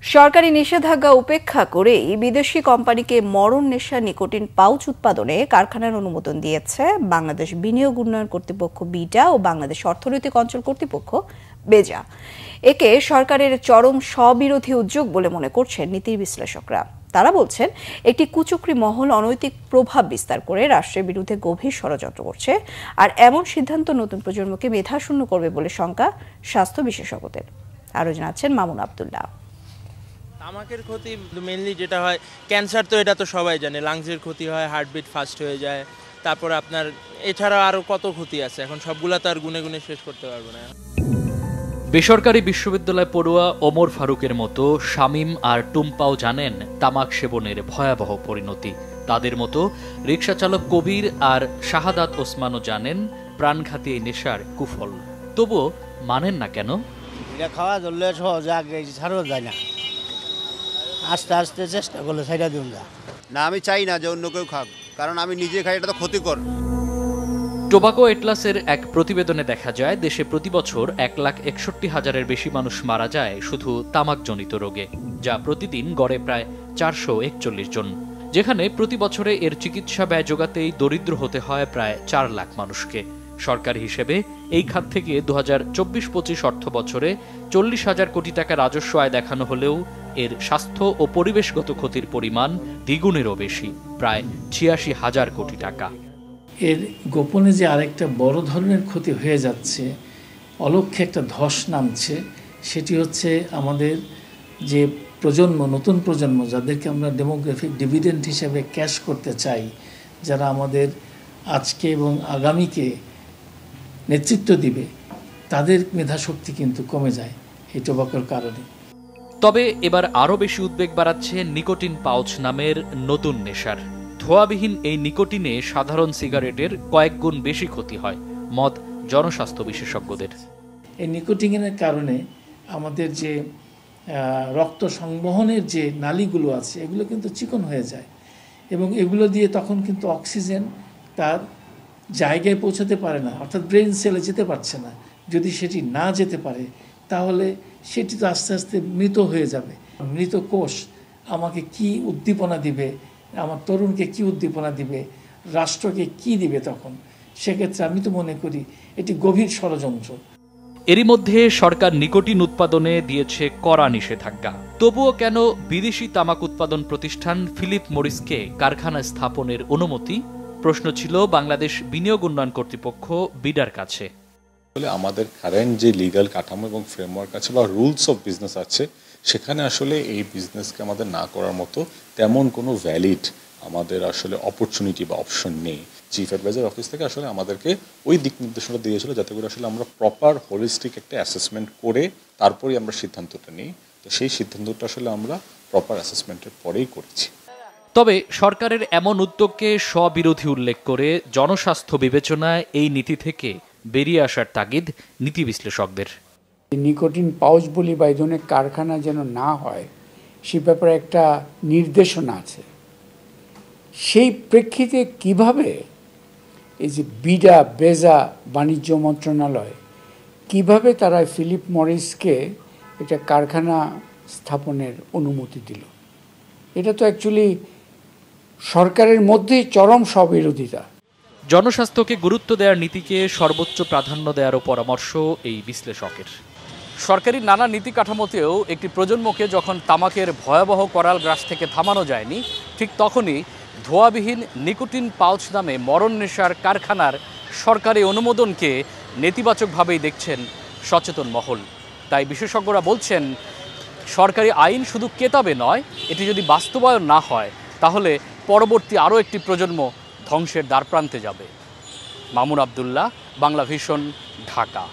সরকারি নিষেধাজ্ঞা উপেক্ষা করেই বিদেশি কোম্পানিকে মরণ নেশা নিকোটিন পাউচ উৎপাদনে কারখানার অনুমোদন দিয়েছে বাংলাদেশ বিনিয়োগ উন্নয়ন কর্তৃপক্ষ বিডা ও বাংলাদেশ অর্থনৈতিক অঞ্চল কর্তৃপক্ষ বেজা। একে সরকারের চরম স্ববিরোধী উদ্যোগ বলে মনে করছেন নীতি বিশ্লেষকরা। তারা বলছেন একটি কুচক্রী মহল অনৈতিক প্রভাব বিস্তার করে রাষ্ট্রের বিরুদ্ধে গভীর ষড়যন্ত্র করছে, আর এমন সিদ্ধান্ত নতুন প্রজন্মকে মেধাশূন্য করবে বলে শঙ্কা স্বাস্থ্য বিশেষজ্ঞদের। আরও জানাচ্ছেন মামুন আবদুল্লাহ। তামাকের ক্ষতি মেইনলি যেটা হয় ক্যান্সার, তো এটা তো সবাই জানে, লাংসের ক্ষতি হয়, হার্টবিট ফাস্ট হয়ে যায়, তারপর আপনার এছাড়া আরও কত ক্ষতি আছে, এখন সবগুলা তো আর গুনে গুনে শেষ করতে পারবো না। বেসরকারি বিশ্ববিদ্যালয় পড়ুয়া ওমর ফারুকের মতো শামীম আর টুম্পাও জানেন তামাক সেবনের ভয়াবহ পরিণতি। তাদের মতো রিকশা চালক কবির আর শাহাদাত ওসমানও জানেন প্রাণঘাতী এই নেশার কুফল, তবুও মানেন না কেন? এটা খাওয়া ধরলে সহজ, আগে ছাড়াও যায় না, আস্তে আস্তে চেষ্টা করলে ছাইড়া দিন না। আমি চাই না যে অন্য কেউ খাক, কারণ আমি নিজে খাই, এটা তো ক্ষতিকর। টোবাকো এটলাসের এক প্রতিবেদনে দেখা যায় দেশে প্রতি বছর 1,61,000-এর বেশি মানুষ মারা যায় শুধু তামাকজনিত রোগে, যা প্রতিদিন গড়ে প্রায় 441 জন, যেখানে প্রতি বছরে এর চিকিৎসা ব্যয় যোগাতেই দরিদ্র হতে হয় প্রায় 4 লাখ মানুষকে। সরকারি হিসেবে এই খাত থেকে 2024-25 অর্থ বছরে 40,000 কোটি টাকা রাজস্ব আয় দেখানো হলেও এর স্বাস্থ্য ও পরিবেশগত ক্ষতির পরিমাণ দ্বিগুণেরও বেশি, প্রায় 86,000 কোটি টাকা। এর গোপনে যে আরেকটা বড় ধরনের ক্ষতি হয়ে যাচ্ছে, অলক্ষ্যে একটা ধস নামছে, সেটি হচ্ছে আমাদের যে প্রজন্ম, নতুন প্রজন্ম, যাদেরকে আমরা ডেমোগ্রাফিক ডিভিডেন্ড হিসেবে ক্যাশ করতে চাই, যারা আমাদের আজকে এবং আগামীকে নেতৃত্ব দিবে, তাদের মেধাশক্তি কিন্তু কমে যায় এই টোবাকোর কারণে। তবে এবার আরও বেশি উদ্বেগ বাড়াচ্ছে নিকোটিন পাউচ নামের নতুন নেশার। ধোঁয়াবিহীন এই নিকোটিনে সাধারণ সিগারেটের কয়েক গুণ বেশি ক্ষতি হয় মত জনস্বাস্থ্য বিশেষজ্ঞদের। এই নিকোটিনের কারণে আমাদের যে রক্ত সংবহনের যে নালীগুলো আছে, এগুলো কিন্তু চিকন হয়ে যায়, এবং এগুলো দিয়ে তখন কিন্তু অক্সিজেন তার জায়গায় পৌঁছাতে পারে না, অর্থাৎ ব্রেন সেলে যেতে পারছে না। যদি সেটি না যেতে পারে তাহলে সেটি তো আস্তে আস্তে মৃত হয়ে যাবে। মৃত কোষ আমাকে কি উদ্দীপনা দিবে, আমার তরুণকে কি উদ্দীপনা দিবে, রাষ্ট্রকে কি দিবে তখন? সেক্ষেত্রে আমি তো মনে করি এটি গভীর ষড়যন্ত্র। এরই মধ্যে সরকার নিকোটিন উৎপাদনে দিয়েছে কড়া নিষেধাজ্ঞা। তবুও কেন বিদেশি তামাক উৎপাদন প্রতিষ্ঠান ফিলিপ মরিসকে কারখানা স্থাপনের অনুমতি? প্রশ্ন ছিল বাংলাদেশ বিনিয়োগ উন্নয়ন কর্তৃপক্ষ বিডার কাছে। আমাদের কারেন্ট যে লিগ্যাল কাঠামো এবং ফ্রেমওয়ার্ক আছে বা রুলস অফ বিজনেস আছে, সেখানে আসলে এই বিজনেসকে আমাদের না করার মতো তেমন কোনো ভ্যালিড আমাদের আসলে অপরচুনিটি বা অপশন নেই। চিফ অ্যাডভাইজার অফিস থেকে আসলে আমাদেরকে ওই দিক নির্দেশনা দিয়েছিল যাতে করে আসলে আমরা প্রপার হোলিস্টিক একটা অ্যাসেসমেন্ট করে তারপরেই আমরা সিদ্ধান্তটা নিই। তো সেই সিদ্ধান্তটা আসলে আমরা প্রপার অ্যাসেসমেন্টের পরেই করেছি। তবে সরকারের এমন উদ্যোগকে স্ববিরোধী উল্লেখ করে জনস্বাস্থ্য বিবেচনায় এই নীতি থেকে বেরিয়ে আসার তাগিদ নীতি বিশ্লেষকদের। নিকোটিন পাউচ বলি বা এই ধরনের কারখানা যেন না হয়, সে ব্যাপারে একটা নির্দেশনা আছে। সেই প্রেক্ষিতে কিভাবে এই যে বিডা বেজা বাণিজ্য মন্ত্রণালয় কিভাবে তারা ফিলিপ মরিসকে একটা কারখানা স্থাপনের অনুমতি দিল, এটা তো অ্যাকচুয়ালি সরকারের মধ্যেই চরম স্ববিরোধিতা। জনস্বাস্থ্যকে গুরুত্ব দেওয়ার নীতিকে সর্বোচ্চ প্রাধান্য দেওয়ারও পরামর্শ এই বিশ্লেষকের। সরকারি নানা নীতি কাঠামোতেও একটি প্রজন্মকে যখন তামাকের ভয়াবহ করাল গ্রাস থেকে থামানো যায়নি, ঠিক তখনই ধোঁয়াবিহীন নিকোটিন পাউচ নামে মরণ নেশার কারখানার সরকারি অনুমোদনকে নেতিবাচকভাবেই দেখছেন সচেতন মহল। তাই বিশেষজ্ঞরা বলছেন, সরকারি আইন শুধু কেতাবে নয়, এটি যদি বাস্তবায়ন না হয় তাহলে পরবর্তী আরও একটি প্রজন্ম ধ্বংসের দ্বারপ্রান্তে যাবে। মামুন আবদুল্লাহ, বাংলা ভিশন, ঢাকা।